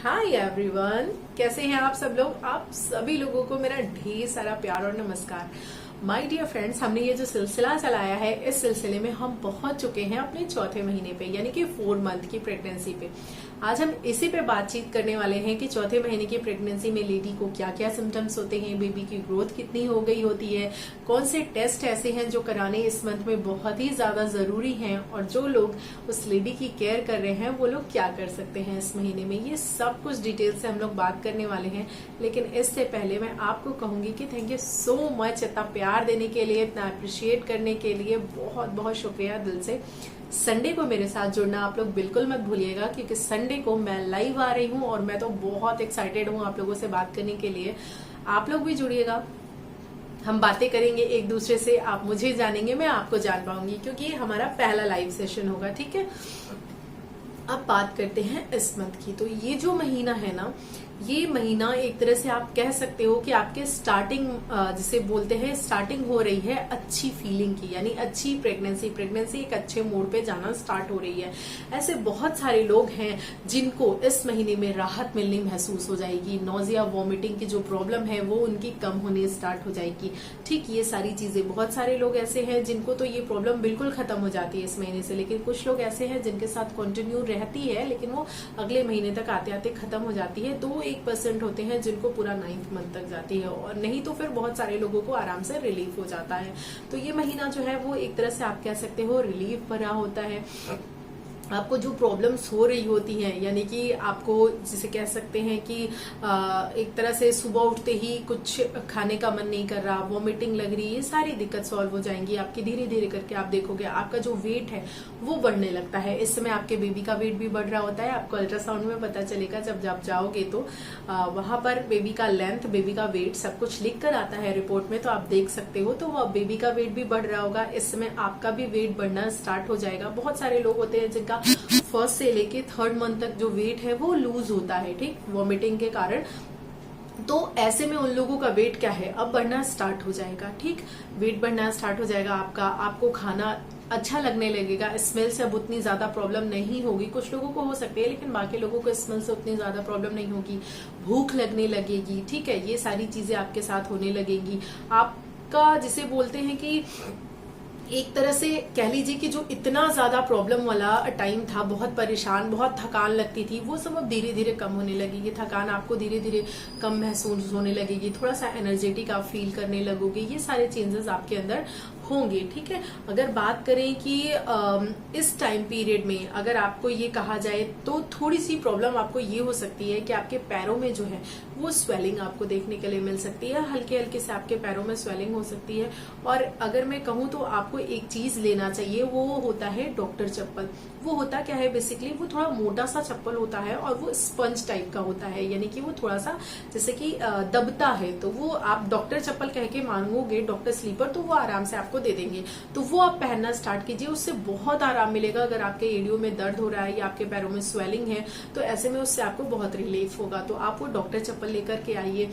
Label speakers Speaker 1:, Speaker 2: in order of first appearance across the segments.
Speaker 1: Hi everyone, कैसे हैं आप सब लोग। आप सभी लोगों को मेरा ढेर सारा प्यार और नमस्कार। माय डियर फ्रेंड्स, हमने ये जो सिलसिला चलाया है, इस सिलसिले में हम पहुंच चुके हैं अपने चौथे महीने पे, यानी कि 4 मंथ की प्रेगनेंसी पे। आज हम इसी पे बातचीत करने वाले हैं कि चौथे महीने की प्रेगनेंसी में लेडी को क्या क्या सिम्टम्स होते हैं, बेबी की ग्रोथ कितनी हो गई होती है, कौन से टेस्ट ऐसे हैं जो कराने इस मंथ में बहुत ही ज्यादा जरूरी हैं, और जो लोग उस लेडी की केयर कर रहे हैं वो लोग क्या कर सकते हैं इस महीने में। ये सब कुछ डिटेल से हम लोग बात करने वाले हैं। लेकिन इससे पहले मैं आपको कहूंगी कि थैंक यू सो मच, इतना प्यार देने के लिए, इतना अप्रिशिएट करने के लिए बहुत बहुत शुक्रिया दिल से। संडे को मेरे साथ जुड़ना आप लोग बिल्कुल मत भूलिएगा, क्योंकि संडे को मैं लाइव आ रही हूँ और मैं तो बहुत एक्साइटेड हूँ आप लोगों से बात करने के लिए। आप लोग भी जुड़िएगा, हम बातें करेंगे एक दूसरे से, आप मुझे जानेंगे, मैं आपको जान पाऊंगी, क्योंकि ये हमारा पहला लाइव सेशन होगा। ठीक है, अब बात करते हैं इस मंथ की। तो ये जो महीना है ना, ये महीना एक तरह से आप कह सकते हो कि आपके स्टार्टिंग, जिसे बोलते हैं स्टार्टिंग हो रही है अच्छी फीलिंग की, यानी अच्छी प्रेगनेंसी एक अच्छे मोड पे जाना स्टार्ट हो रही है। ऐसे बहुत सारे लोग हैं जिनको इस महीने में राहत मिलनी महसूस हो जाएगी। नोजिया वॉमिटिंग की जो प्रॉब्लम है वो उनकी कम होनी स्टार्ट हो जाएगी। ठीक, ये सारी चीजें, बहुत सारे लोग ऐसे हैं जिनको तो ये प्रॉब्लम बिल्कुल खत्म हो जाती है इस महीने से, लेकिन कुछ लोग ऐसे हैं जिनके साथ कंटिन्यू रहती है लेकिन वो अगले महीने तक आते आते खत्म हो जाती है। 2-1% होते हैं जिनको पूरा 9th मंथ तक जाती है, और नहीं तो फिर बहुत सारे लोगों को आराम से रिलीफ हो जाता है। तो ये महीना जो है वो एक तरह से आप कह सकते हो रिलीफ भरा होता है। आपको जो प्रॉब्लम्स हो रही होती हैं, यानी कि आपको जिसे कह सकते हैं कि एक तरह से सुबह उठते ही कुछ खाने का मन नहीं कर रहा, वॉमिटिंग लग रही, ये सारी दिक्कत सॉल्व हो जाएंगी आपकी। धीरे धीरे करके आप देखोगे आपका जो वेट है वो बढ़ने लगता है। इस समय आपके बेबी का वेट भी बढ़ रहा होता है। आपको अल्ट्रासाउंड में पता चलेगा जब आप जाओगे तो वहां पर बेबी का लेंथ, बेबी का वेट सब कुछ लिख कर आता है रिपोर्ट में, तो आप देख सकते हो। तो वह बेबी का वेट भी बढ़ रहा होगा, इस समय आपका भी वेट बढ़ना स्टार्ट हो जाएगा। बहुत सारे लोग होते हैं जिनका फर्स्ट से लेके 3rd मंथ तक जो वेट है वो लूज होता है, ठीक, वॉमिटिंग के कारण। तो ऐसे में उन लोगों का वेट क्या है, अब बढ़ना स्टार्ट हो जाएगा। ठीक, वेट बढ़ना स्टार्ट हो जाएगा आपका, आपको खाना अच्छा लगने लगेगा, स्मेल से अब उतनी ज्यादा प्रॉब्लम नहीं होगी। कुछ लोगों को हो सकती है लेकिन बाकी लोगों को स्मेल से उतनी ज्यादा प्रॉब्लम नहीं होगी। भूख लगने लगेगी, ठीक है, ये सारी चीजें आपके साथ होने लगेंगी। आपका जिसे बोलते हैं कि एक तरह से कह लीजिए कि जो इतना ज्यादा प्रॉब्लम वाला टाइम था, बहुत परेशान, बहुत थकान लगती थी, वो सब अब धीरे धीरे कम होने लगेगी। थकान आपको धीरे धीरे कम महसूस होने लगेगी, थोड़ा सा एनर्जेटिक आप फील करने लगोगे। ये सारे चेंजेस आपके अंदर होंगे। ठीक है, अगर बात करें कि इस टाइम पीरियड में अगर आपको ये कहा जाए तो थोड़ी सी प्रॉब्लम आपको ये हो सकती है कि आपके पैरों में जो है वो स्वेलिंग आपको देखने के लिए मिल सकती है। हल्के हल्के से आपके पैरों में स्वेलिंग हो सकती है। और अगर मैं कहूँ तो आपको एक चीज लेना चाहिए, वो होता है डॉक्टर चप्पल। वो होता क्या है बेसिकली, वो थोड़ा मोटा सा चप्पल होता है और वो स्पंज टाइप का होता है, यानी कि वो थोड़ा सा जैसे कि दबता है। तो वो आप डॉक्टर चप्पल कह के मांगोगे, डॉक्टर स्लीपर, तो वो आराम से आपको दे देंगे। तो वो आप पहनना स्टार्ट कीजिए, उससे बहुत आराम मिलेगा। अगर आपके एड़ियों में दर्द हो रहा है या आपके पैरों में स्वेलिंग है तो ऐसे में उससे आपको बहुत रिलीफ होगा। तो आप वो डॉक्टर चप्पल लेकर के आइए।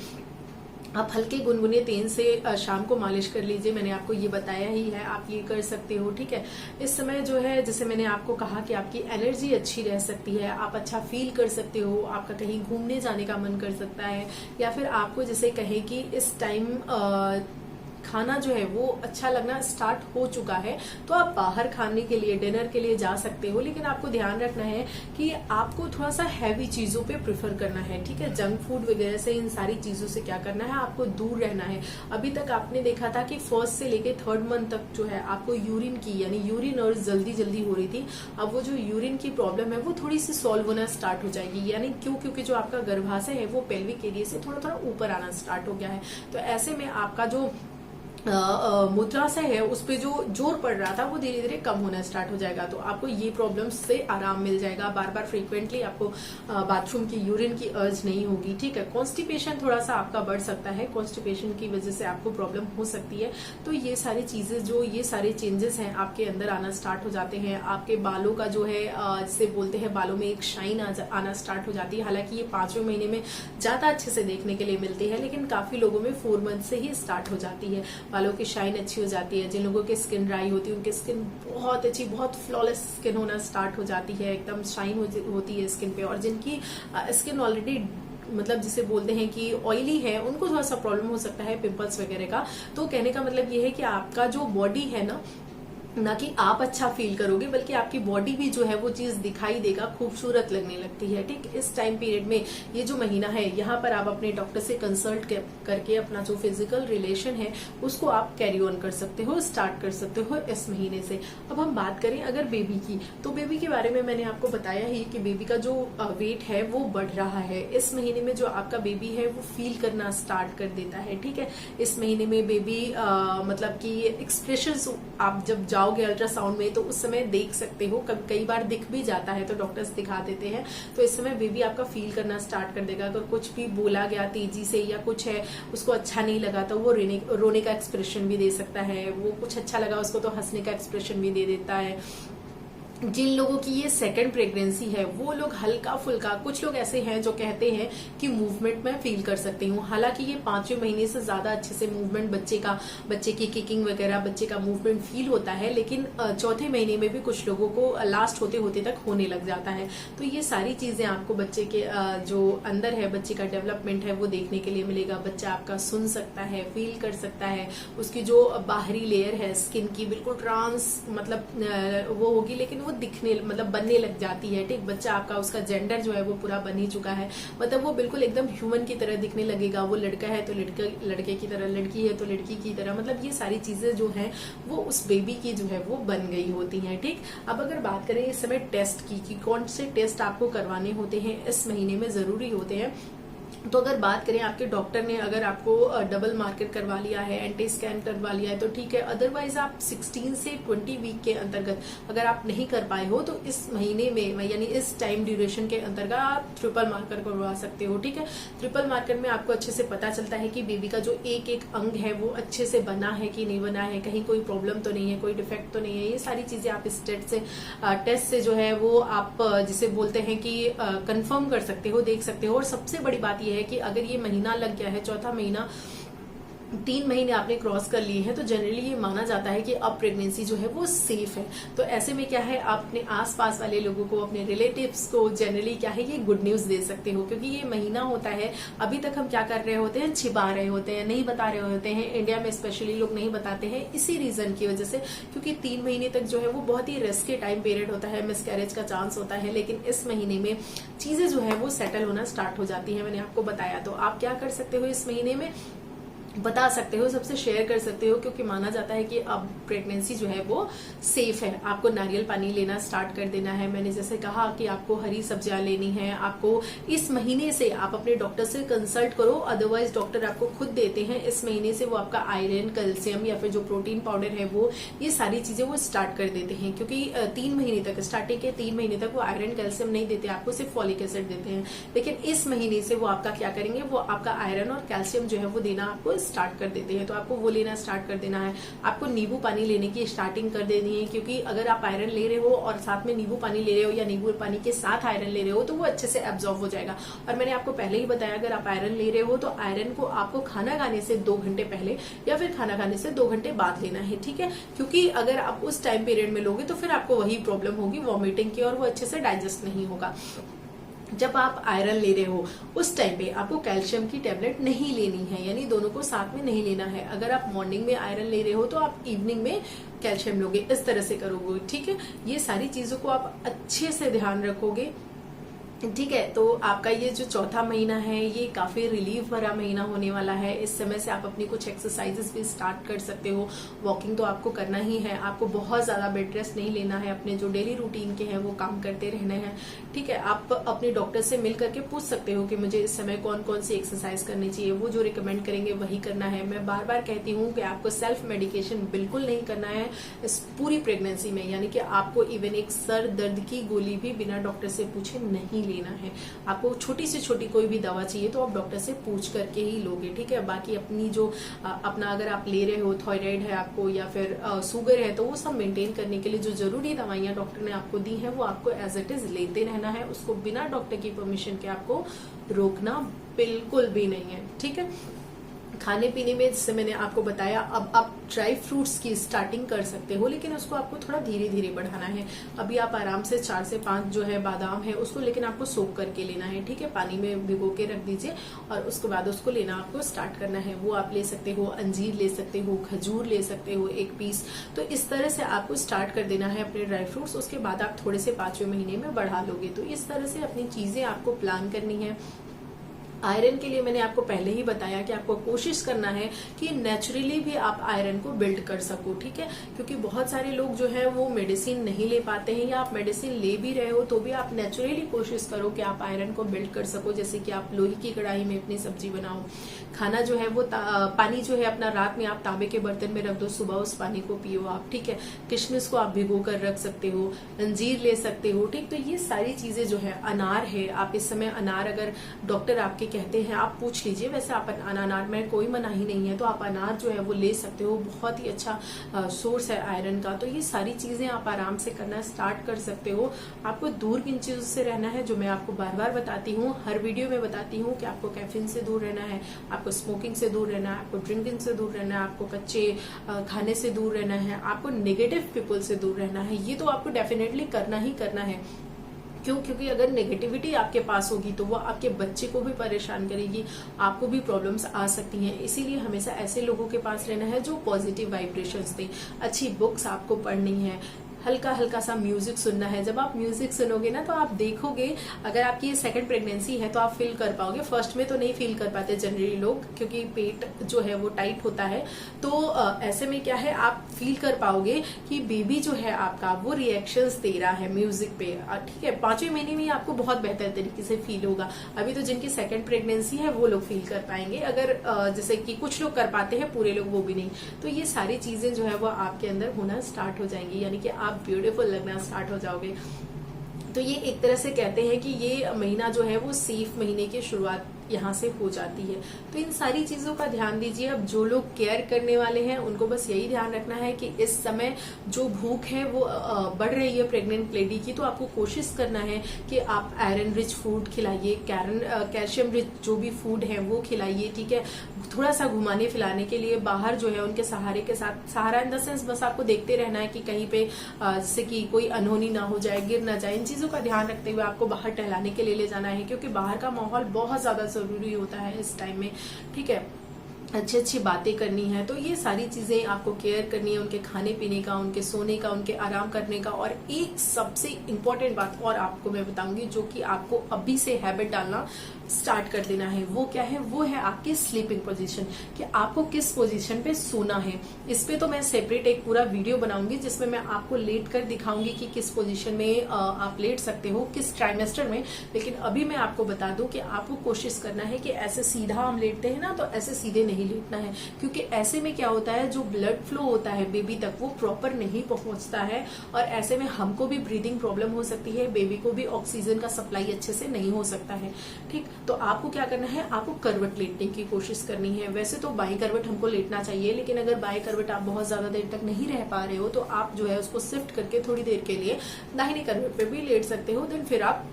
Speaker 1: आप हल्के गुनगुने तेल से शाम को मालिश कर लीजिए, मैंने आपको ये बताया ही है, आप ये कर सकते हो। ठीक है, इस समय जो है जैसे मैंने आपको कहा कि आपकी एनर्जी अच्छी रह सकती है, आप अच्छा फील कर सकते हो, आपका कहीं घूमने जाने का मन कर सकता है, या फिर आपको जैसे कहे कि इस टाइम खाना जो है वो अच्छा लगना स्टार्ट हो चुका है, तो आप बाहर खाने के लिए, डिनर के लिए जा सकते हो। लेकिन आपको ध्यान रखना है कि आपको थोड़ा सा हैवी चीजों पे प्रेफर करना है। ठीक है, जंक फूड वगैरह से, इन सारी चीजों से क्या करना है, आपको दूर रहना है। अभी तक आपने देखा था कि 1st से लेके 3rd मंथ तक जो है आपको यूरिन की, यानी यूरिन और जल्दी जल्दी हो रही थी। अब वो जो यूरिन की प्रॉब्लम है वो थोड़ी सी सॉल्व होना स्टार्ट हो जाएगी। यानी क्यों, क्योंकि जो आपका गर्भाशय है वो पेल्विक एरिया से थोड़ा थोड़ा ऊपर आना स्टार्ट हो गया है। तो ऐसे में आपका जो मूत्राशय है उस पे जो जोर पड़ रहा था वो धीरे धीरे कम होना स्टार्ट हो जाएगा। तो आपको ये प्रॉब्लम से आराम मिल जाएगा। बार बार फ्रीक्वेंटली आपको बाथरूम की, यूरिन की अर्ज नहीं होगी। ठीक है, कॉन्स्टिपेशन थोड़ा सा आपका बढ़ सकता है, कॉन्स्टिपेशन की वजह से आपको प्रॉब्लम हो सकती है। तो ये सारी चीजें, जो ये सारे चेंजेस हैं आपके अंदर आना स्टार्ट हो जाते हैं। आपके बालों का जो है जिसे बोलते हैं, बालों में एक शाइन आना स्टार्ट हो जाती है। हालांकि ये 5वें महीने में ज्यादा अच्छे से देखने के लिए मिलती है, लेकिन काफी लोगों में 4 मंथ से ही स्टार्ट हो जाती है। बालों की शाइन अच्छी हो जाती है, जिन लोगों की स्किन ड्राई होती है उनकी स्किन बहुत अच्छी, बहुत फ्लॉलेस स्किन होना स्टार्ट हो जाती है, एकदम शाइन होती है स्किन पे। और जिनकी स्किन ऑलरेडी मतलब जिसे बोलते हैं कि ऑयली है, उनको थोड़ा सा प्रॉब्लम हो सकता है पिंपल्स वगैरह का। तो कहने का मतलब ये है कि आपका जो बॉडी है ना कि आप अच्छा फील करोगे, बल्कि आपकी बॉडी भी जो है वो चीज दिखाई देगा, खूबसूरत लगने लगती है। ठीक, इस टाइम पीरियड में ये जो महीना है, यहाँ पर आप अपने डॉक्टर से कंसल्ट करके अपना जो फिजिकल रिलेशन है उसको आप कैरी ऑन कर सकते हो, स्टार्ट कर सकते हो इस महीने से। अब हम बात करें अगर बेबी की, तो बेबी के बारे में मैंने आपको बताया ही कि बेबी का जो वेट है वो बढ़ रहा है। इस महीने में जो आपका बेबी है वो फील करना स्टार्ट कर देता है। ठीक है, इस महीने में बेबी मतलब कि एक्सप्रेशंस आप जब जाओगे अल्ट्रासाउंड में तो उस समय देख सकते हो, कई बार दिख भी जाता है तो डॉक्टर्स दिखा देते हैं। तो इस समय बेबी आपका फील करना स्टार्ट कर देगा। अगर कुछ भी बोला गया तेजी से या कुछ है उसको अच्छा नहीं लगा तो वो रोने का एक्सप्रेशन भी दे सकता है, वो कुछ अच्छा लगा उसको तो हंसने का एक्सप्रेशन भी दे देता है। जिन लोगों की ये सेकंड प्रेगनेंसी है वो लोग हल्का फुल्का, कुछ लोग ऐसे हैं जो कहते हैं कि मूवमेंट मैं फील कर सकती हूँ। हालांकि ये 5वें महीने से ज्यादा अच्छे से मूवमेंट बच्चे की किकिंग वगैरह, बच्चे का मूवमेंट फील होता है, लेकिन चौथे महीने में भी कुछ लोगों को लास्ट होते होते तक होने लग जाता है। तो ये सारी चीजें आपको बच्चे के जो अंदर है, बच्चे का डेवलपमेंट है वो देखने के लिए मिलेगा। बच्चा आपका सुन सकता है, फील कर सकता है, उसकी जो बाहरी लेयर है स्किन की बिल्कुल ट्रांस मतलब वो होगी, लेकिन वो दिखने मतलब बनने लग जाती है। ठीक, बच्चा आपका उसका जेंडर जो है वो पूरा बन ही चुका है, मतलब वो बिल्कुल एकदम ह्यूमन की तरह दिखने लगेगा। वो लड़का है तो लड़के की तरह, लड़की है तो लड़की की तरह, मतलब ये सारी चीजें जो है वो उस बेबी की जो है वो बन गई होती हैं। ठीक, अब अगर बात करें इस समय टेस्ट की कि कौन से टेस्ट आपको करवाने होते हैं, इस महीने में जरूरी होते हैं, तो अगर बात करें आपके डॉक्टर ने अगर आपको डबल मार्कर करवा लिया है, एंटी स्कैन करवा लिया है तो ठीक है। अदरवाइज आप 16 से 20 वीक के अंतर्गत अगर आप नहीं कर पाए हो तो इस महीने में यानी इस टाइम ड्यूरेशन के अंतर्गत आप ट्रिपल मार्कर करवा सकते हो। ठीक है, ट्रिपल मार्कर में आपको अच्छे से पता चलता है कि बेबी का जो एक एक अंग है वो अच्छे से बना है कि नहीं बना है, कहीं कोई प्रॉब्लम तो नहीं है, कोई डिफेक्ट तो नहीं है। ये सारी चीजें आप इस टेस्ट से जो है वो आप जिसे बोलते हैं कि कंफर्म कर सकते हो, देख सकते हो। और सबसे बड़ी बात है कि अगर ये महीना लग गया है, चौथा महीना 3 महीने आपने क्रॉस कर लिए हैं, तो जनरली ये माना जाता है कि अब प्रेगनेंसी जो है वो सेफ है। तो ऐसे में क्या है, आप अपने आसपास वाले लोगों को, अपने रिलेटिव्स को जनरली क्या है ये गुड न्यूज दे सकते हो, क्योंकि ये महीना होता है अभी तक हम क्या कर रहे होते हैं, छिपा रहे होते हैं, नहीं बता रहे होते हैं। इंडिया में स्पेशली लोग नहीं बताते हैं इसी रीजन की वजह से, क्योंकि 3 महीने तक जो है वो बहुत ही रिस्की टाइम पीरियड होता है, मिसकैरेज का चांस होता है। लेकिन इस महीने में चीजें जो है वो सेटल होना स्टार्ट हो जाती है, मैंने आपको बताया। तो आप क्या कर सकते हो इस महीने में, बता सकते हो, सबसे शेयर कर सकते हो, क्योंकि माना जाता है कि अब प्रेगनेंसी जो है वो सेफ है। आपको नारियल पानी लेना स्टार्ट कर देना है। मैंने जैसे कहा कि आपको हरी सब्जियां लेनी है। आपको इस महीने से आप अपने डॉक्टर से कंसल्ट करो, अदरवाइज डॉक्टर आपको खुद देते हैं। इस महीने से वो आपका आयरन, कैल्शियम या फिर जो प्रोटीन पाउडर है वो ये सारी चीजें वो स्टार्ट कर देते हैं, क्योंकि 3 महीने तक, स्टार्टिंग के 3 महीने तक वो आयरन कैल्शियम नहीं देते आपको, सिर्फ फॉलिक एसिड देते हैं। लेकिन इस महीने से वो आपका क्या करेंगे, वो आपका आयरन और कैल्शियम जो है वो देना आपको स्टार्ट कर देते हैं। तो आपको वो लेना स्टार्ट कर देना है। आपको नींबू पानी लेने की स्टार्टिंग कर देनी है, क्योंकि अगर आप आयरन ले रहे हो और साथ में नींबू पानी ले रहे हो या नींबू पानी के साथ आयरन ले रहे हो तो वो अच्छे से एब्जॉर्ब हो जाएगा। और मैंने आपको पहले ही बताया, अगर आप आयरन ले रहे हो तो आयरन को आपको खाना खाने से 2 घंटे पहले या फिर खाना खाने से 2 घंटे बाद लेना है। ठीक है, क्योंकि अगर आप उस टाइम पीरियड में लोगे तो फिर आपको वही प्रॉब्लम होगी वॉमिटिंग की, और वो अच्छे से डाइजेस्ट नहीं होगा। जब आप आयरन ले रहे हो उस टाइम पे आपको कैल्शियम की टेबलेट नहीं लेनी है, यानी दोनों को साथ में नहीं लेना है। अगर आप मॉर्निंग में आयरन ले रहे हो तो आप इवनिंग में कैल्शियम लोगे, इस तरह से करोगे। ठीक है, ये सारी चीजों को आप अच्छे से ध्यान रखोगे। ठीक है, तो आपका ये जो चौथा महीना है ये काफी रिलीफ भरा महीना होने वाला है। इस समय से आप अपनी कुछ एक्सरसाइजेस भी स्टार्ट कर सकते हो। वॉकिंग तो आपको करना ही है, आपको बहुत ज्यादा बेड रेस्ट नहीं लेना है, अपने जो डेली रूटीन के हैं वो काम करते रहना है। ठीक है, आप अपने डॉक्टर से मिल करके पूछ सकते हो कि मुझे इस समय कौन कौन सी एक्सरसाइज करनी चाहिए, वो जो रिकमेंड करेंगे वही करना है। मैं बार बार कहती हूँ कि आपको सेल्फ मेडिकेशन बिल्कुल नहीं करना है इस पूरी प्रेगनेंसी में, यानी कि आपको इवन एक सर दर्द की गोली भी बिना डॉक्टर से पूछे नहीं लेना है। आपको छोटी से छोटी कोई भी दवा चाहिए तो आप डॉक्टर से पूछ करके ही लोगे। ठीक है, बाकी अपनी जो अपना अगर आप ले रहे हो, थायराइड है आपको या फिर शुगर है, तो वो सब मेंटेन करने के लिए जो जरूरी दवाइयां डॉक्टर ने आपको दी है वो आपको एज इट इज लेते रहना है। उसको बिना डॉक्टर की परमिशन के आपको रोकना बिल्कुल भी नहीं है। ठीक है, खाने पीने में जैसे मैंने आपको बताया, अब आप ड्राई फ्रूट्स की स्टार्टिंग कर सकते हो, लेकिन उसको आपको थोड़ा धीरे धीरे बढ़ाना है। अभी आप आराम से 4 से 5 जो है बादाम है उसको, लेकिन आपको सोक करके लेना है, ठीक है, पानी में भिगो के रख दीजिए और उसके बाद उसको लेना आपको स्टार्ट करना है। वो आप ले सकते हो, अंजीर ले सकते हो, खजूर ले सकते हो 1 पीस। तो इस तरह से आपको स्टार्ट कर देना है अपने ड्राई फ्रूट्स, उसके बाद आप थोड़े से 5वें महीने में बढ़ा लोगे। तो इस तरह से अपनी चीजें आपको प्लान करनी है। आयरन के लिए मैंने आपको पहले ही बताया कि आपको कोशिश करना है कि नेचुरली भी आप आयरन को बिल्ड कर सको, ठीक है, क्योंकि बहुत सारे लोग जो है वो मेडिसिन नहीं ले पाते हैं, या आप मेडिसिन ले भी रहे हो तो भी आप नेचुरली कोशिश करो कि आप आयरन को बिल्ड कर सको। जैसे कि आप लोहे की कढ़ाई में अपनी सब्जी बनाओ, खाना जो है वो पानी जो है अपना रात में आप तांबे के बर्तन में रख दो, सुबह उस पानी को पियो आप, ठीक है। किशमिश को आप भिगो कर रख सकते हो, अंजीर ले सकते हो, ठीक। तो ये सारी चीजें जो है, अनार है, आप इस समय अनार अगर डॉक्टर आपके कहते हैं आप पूछ लीजिए, वैसे आप अनार में कोई मनाही नहीं है, तो आप अनार जो है वो ले सकते हो, बहुत ही अच्छा सोर्स है आयरन का। तो ये सारी चीजें आप आराम से करना स्टार्ट कर सकते हो। आपको दूर किन चीजों से रहना है, जो मैं आपको बार बार बताती हूँ, हर वीडियो में बताती हूँ कि आपको कैफीन से दूर रहना है, आपको स्मोकिंग से दूर रहना है, आपको ड्रिंकिंग से दूर रहना है, आपको कच्चे खाने से दूर रहना है, आपको नेगेटिव पीपल से दूर रहना है। ये तो आपको डेफिनेटली करना ही करना है। क्यों? क्योंकि अगर नेगेटिविटी आपके पास होगी तो वो आपके बच्चे को भी परेशान करेगी, आपको भी प्रॉब्लम्स आ सकती हैं। इसीलिए हमेशा ऐसे लोगों के पास रहना है जो पॉजिटिव वाइब्रेशंस दें। अच्छी बुक्स आपको पढ़नी है, हल्का हल्का सा म्यूजिक सुनना है। जब आप म्यूजिक सुनोगे ना तो आप देखोगे, अगर आपकी ये सेकंड प्रेगनेंसी है तो आप फील कर पाओगे। फर्स्ट में तो नहीं फील कर पाते जनरली लोग, क्योंकि पेट जो है वो टाइट होता है। तो ऐसे में क्या है, आप फील कर पाओगे कि बेबी जो है आपका वो रिएक्शंस दे रहा है म्यूजिक पे, ठीक है। 5वें महीने में आपको बहुत बेहतर तरीके से फील होगा। अभी तो जिनकी सेकंड प्रेगनेंसी है वो लोग फील कर पाएंगे, अगर जैसे कि कुछ लोग कर पाते हैं, पूरे लोग वो भी नहीं। तो ये सारी चीजें जो है वो आपके अंदर होना स्टार्ट हो जाएंगी, यानी कि आप ब्यूटीफुल लगना स्टार्ट हो जाओगे। तो ये एक तरह से कहते हैं कि ये महीना जो है वो सेफ महीने की शुरुआत यहाँ से हो जाती है। तो इन सारी चीजों का ध्यान दीजिए। अब जो लोग केयर करने वाले हैं उनको बस यही ध्यान रखना है कि इस समय जो भूख है वो बढ़ रही है प्रेग्नेंट लेडी की, तो आपको कोशिश करना है कि आप आयरन रिच फूड खिलाइए, कैल्शियम रिच जो भी फूड है वो खिलाइए, ठीक है। थोड़ा सा घुमाने फिलाने के लिए बाहर जो है उनके सहारे के साथ, सहारा इन द सेंस बस आपको देखते रहना है कि कहीं पे जैसे कि कोई अनहोनी ना हो जाए, गिर ना जाए। इन चीजों का ध्यान रखते हुए आपको बाहर टहलाने के लिए ले जाना है, क्योंकि बाहर का माहौल बहुत ज्यादा जरूरी होता है इस टाइम में, ठीक है। अच्छी अच्छी बातें करनी है। तो ये सारी चीजें आपको केयर करनी है, उनके खाने पीने का, उनके सोने का, उनके आराम करने का। और एक सबसे इम्पोर्टेंट बात और आपको मैं बताऊंगी, जो कि आपको अभी से हैबिट डालना स्टार्ट कर देना है। वो क्या है? वो है आपकी स्लीपिंग पोजीशन, कि आपको किस पोजीशन पे सोना है। इस पे तो मैं सेपरेट एक पूरा वीडियो बनाऊंगी जिसमें मैं आपको लेट कर दिखाऊंगी कि किस पोजीशन में आप लेट सकते हो, किस ट्राइमेस्टर में। लेकिन अभी मैं आपको बता दूं कि आपको कोशिश करना है कि ऐसे सीधा हम लेटते हैं ना, तो ऐसे सीधे नहीं लेटना है, क्योंकि ऐसे में क्या होता है, जो ब्लड फ्लो होता है बेबी तक वो प्रॉपर नहीं पहुंचता है, और ऐसे में हमको भी ब्रीदिंग प्रॉब्लम हो सकती है, बेबी को भी ऑक्सीजन का सप्लाई अच्छे से नहीं हो सकता है, ठीक। तो आपको क्या करना है, आपको करवट लेटने की कोशिश करनी है। वैसे तो बाई करवट हमको लेटना चाहिए, लेकिन अगर बाई करवट आप बहुत ज्यादा देर तक नहीं रह पा रहे हो तो आप जो है उसको शिफ्ट करके थोड़ी देर के लिए दाहिनी करवट पे भी लेट सकते हो, देन फिर आप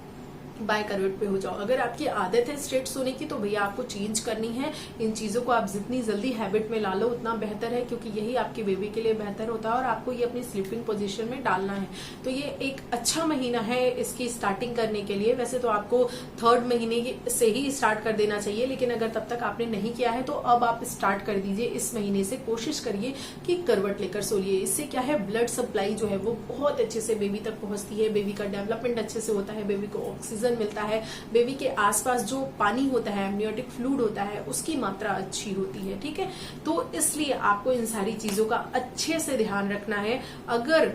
Speaker 1: बाय करवट पे हो जाओ। अगर आपकी आदत है स्ट्रेट सोने की तो भैया आपको चेंज करनी है। इन चीजों को आप जितनी जल्दी हैबिट में ला लो उतना बेहतर है, क्योंकि यही आपके बेबी के लिए बेहतर होता है और आपको ये अपनी स्लीपिंग पोजीशन में डालना है। तो ये एक अच्छा महीना है इसकी स्टार्टिंग करने के लिए। वैसे तो आपको 3rd महीने से ही स्टार्ट कर देना चाहिए, लेकिन अगर तब तक आपने नहीं किया है तो अब आप स्टार्ट कर दीजिए। इस महीने से कोशिश करिए कि करवट लेकर सोइए। इससे क्या है, ब्लड सप्लाई जो है वो बहुत अच्छे से बेबी तक पहुंचती है, बेबी का डेवलपमेंट अच्छे से होता है, बेबी को ऑक्सीजन मिलता है, बेबी के आसपास जो पानी होता है, एमनियोटिक फ्लूइड होता है, उसकी मात्रा अच्छी होती है, ठीक है। तो इसलिए आपको इन सारी चीजों का अच्छे से ध्यान रखना है। अगर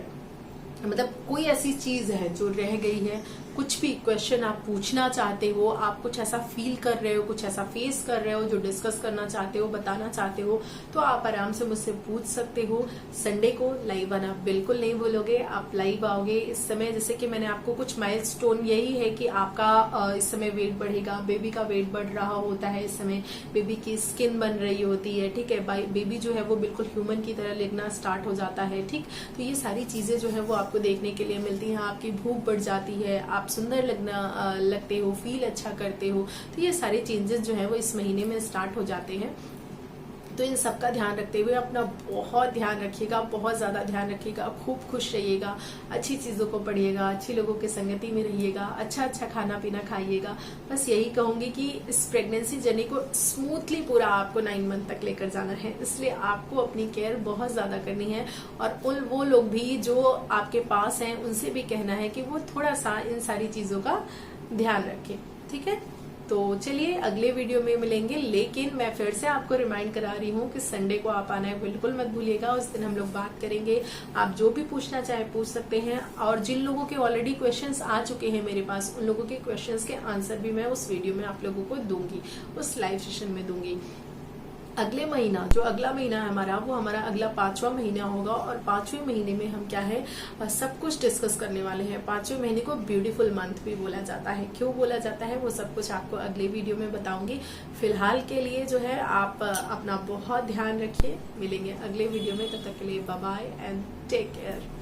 Speaker 1: मतलब कोई ऐसी चीज है जो रह गई है, कुछ भी क्वेश्चन आप पूछना चाहते हो, आप कुछ ऐसा फील कर रहे हो, कुछ ऐसा फेस कर रहे हो जो डिस्कस करना चाहते हो, बताना चाहते हो, तो आप आराम से मुझसे पूछ सकते हो। संडे को लाइव आना बिल्कुल नहीं भूलोगे, आप लाइव आओगे इस समय। जैसे कि मैंने आपको कुछ माइलस्टोन यही है कि आपका इस समय वेट बढ़ेगा, बेबी का वेट बढ़ रहा होता है इस समय, बेबी की स्किन बन रही होती है, ठीक है। बेबी जो है वो बिल्कुल ह्यूमन की तरह लिखना स्टार्ट हो जाता है, ठीक। तो ये सारी चीजें जो है वो आपको देखने के लिए मिलती हैं। आपकी भूख बढ़ जाती है, आप सुंदर लगते हो, फील अच्छा करते हो। तो ये सारे चेंजेस जो है वो इस महीने में स्टार्ट हो जाते हैं। तो इन सब का ध्यान रखते हुए अपना बहुत ध्यान रखिएगा, बहुत ज्यादा ध्यान रखिएगा, खूब खुश रहिएगा, अच्छी चीजों को पढ़िएगा, अच्छी लोगों की संगति में रहिएगा, अच्छा अच्छा खाना पीना खाइएगा। बस यही कहूंगी कि इस प्रेगनेंसी जर्नी को स्मूथली पूरा आपको 9 मंथ तक लेकर जाना है, इसलिए आपको अपनी केयर बहुत ज्यादा करनी है। और वो लोग भी जो आपके पास हैं उनसे भी कहना है कि वो थोड़ा सा इन सारी चीजों का ध्यान रखें, ठीक है। तो चलिए अगले वीडियो में मिलेंगे, लेकिन मैं फिर से आपको रिमाइंड करा रही हूँ कि संडे को आप आना है बिल्कुल मत भूलिएगा। उस दिन हम लोग बात करेंगे, आप जो भी पूछना चाहे पूछ सकते हैं। और जिन लोगों के ऑलरेडी क्वेश्चंस आ चुके हैं मेरे पास, उन लोगों के क्वेश्चंस के आंसर भी मैं उस वीडियो में आप लोगों को दूंगी, उस लाइव सेशन में दूंगी। अगले महीना, जो अगला महीना है हमारा, वो हमारा अगला 5वां महीना होगा। और 5वें महीने में हम क्या है सब कुछ डिस्कस करने वाले हैं। 5वें महीने को ब्यूटीफुल मंथ भी बोला जाता है। क्यों बोला जाता है वो सब कुछ आपको अगले वीडियो में बताऊंगी। फिलहाल के लिए जो है आप अपना बहुत ध्यान रखिए। मिलेंगे अगले वीडियो में, तब तक के लिए bye bye and take care.